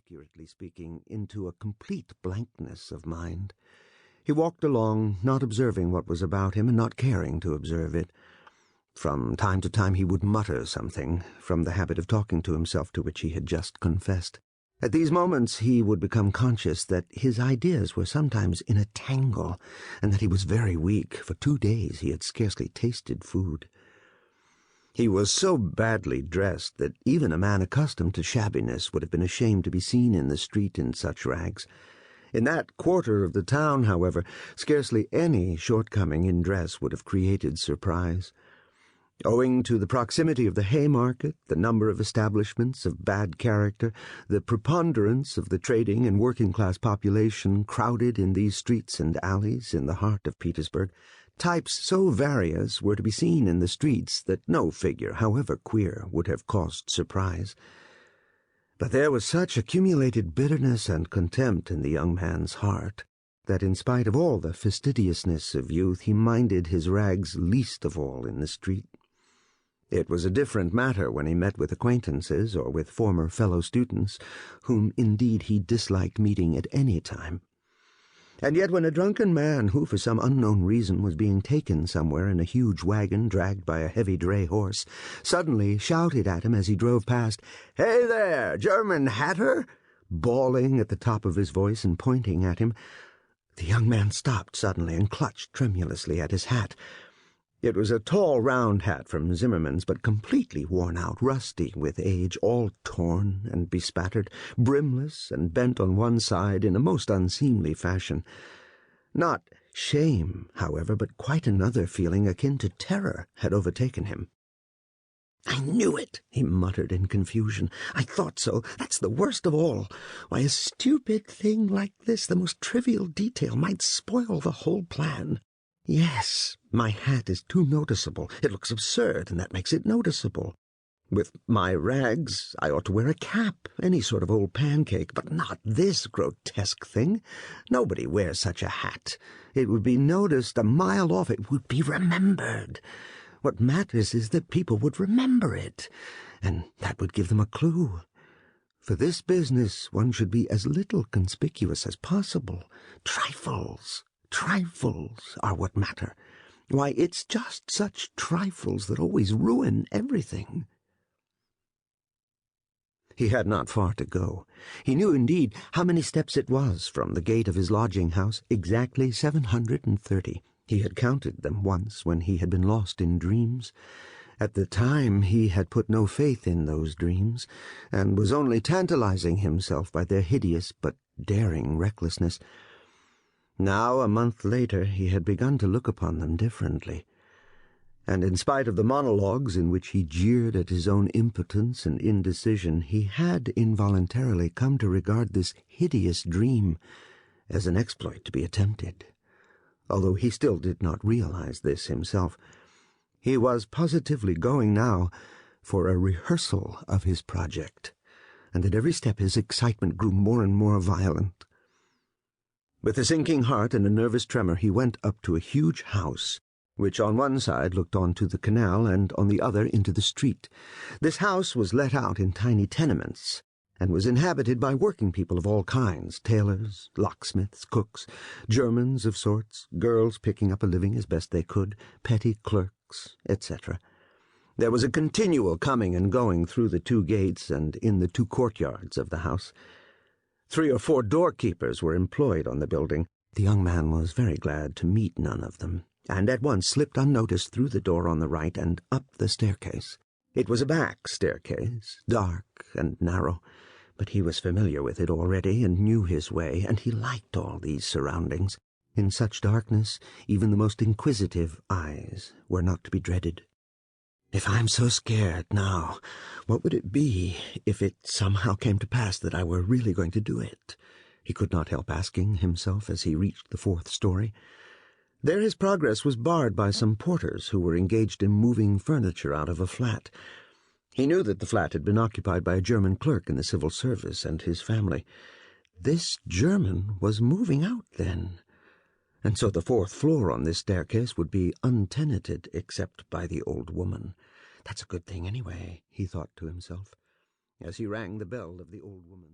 accurately speaking, into a complete blankness of mind. He walked along, not observing what was about him and not caring to observe it. From time to time he would mutter something, from the habit of talking to himself to which he had just confessed. At these moments he would become conscious that his ideas were sometimes in a tangle, and that he was very weak. For 2 days he had scarcely tasted food. He was so badly dressed that even a man accustomed to shabbiness would have been ashamed to be seen in the street in such rags. In that quarter of the town, however, scarcely any shortcoming in dress would have created surprise. Owing to the proximity of the Haymarket, the number of establishments of bad character, the preponderance of the trading and working-class population crowded in these streets and alleys in the heart of Petersburg, types so various were to be seen in the streets that no figure, however queer, would have caused surprise. But there was such accumulated bitterness and contempt in the young man's heart that in spite of all the fastidiousness of youth he minded his rags least of all in the street. It was a different matter when he met with acquaintances or with former fellow-students, whom indeed he disliked meeting at any time. And yet when a drunken man who, for some unknown reason, was being taken somewhere in a huge wagon dragged by a heavy dray horse, suddenly shouted at him as he drove past, "Hey there, German hatter!" bawling at the top of his voice and pointing at him, the young man stopped suddenly and clutched tremulously at his hat. It was a tall, round hat from Zimmermann's, but completely worn out, rusty with age, all torn and bespattered, brimless and bent on one side in a most unseemly fashion. Not shame, however, but quite another feeling akin to terror had overtaken him. "I knew it," he muttered in confusion. "I thought so. That's the worst of all. Why, a stupid thing like this, the most trivial detail, might spoil the whole plan. Yes, my hat is too noticeable. It looks absurd, and that makes it noticeable. With my rags, I ought to wear a cap, any sort of old pancake, but not this grotesque thing. Nobody wears such a hat. It would be noticed a mile off. It would be remembered. What matters is that people would remember it, and that would give them a clue. For this business, one should be as little conspicuous as possible. Trifles are what matter. Why, it's just such trifles that always ruin everything." He had not far to go. He knew indeed how many steps it was from the gate of his lodging-house, exactly 730. He had counted them once when he had been lost in dreams. At the time he had put no faith in those dreams, and was only tantalizing himself by their hideous but daring recklessness. Now, a month later, he had begun to look upon them differently, and in spite of the monologues in which he jeered at his own impotence and indecision, he had involuntarily come to regard this hideous dream as an exploit to be attempted. Although he still did not realize this himself, he was positively going now for a rehearsal of his project, and at every step his excitement grew more and more violent. With a sinking heart and a nervous tremor, he went up to a huge house, which on one side looked onto the canal and on the other into the street. This house was let out in tiny tenements, and was inhabited by working people of all kinds, tailors, locksmiths, cooks, Germans of sorts, girls picking up a living as best they could, petty clerks, etc. There was a continual coming and going through the 2 gates and in the 2 courtyards of the house. 3 or 4 doorkeepers were employed on the building. The young man was very glad to meet none of them, and at once slipped unnoticed through the door on the right and up the staircase. It was a back staircase, dark and narrow, but he was familiar with it already and knew his way, and he liked all these surroundings. In such darkness, even the most inquisitive eyes were not to be dreaded. "If I'm so scared now, what would it be if it somehow came to pass that I were really going to do it?" he could not help asking himself as he reached the 4th story. There his progress was barred by some porters who were engaged in moving furniture out of a flat. He knew that the flat had been occupied by a German clerk in the civil service and his family. This German was moving out, then, and so the 4th floor on this staircase would be untenanted except by the old woman. "That's a good thing, anyway," he thought to himself, as he rang the bell of the old woman.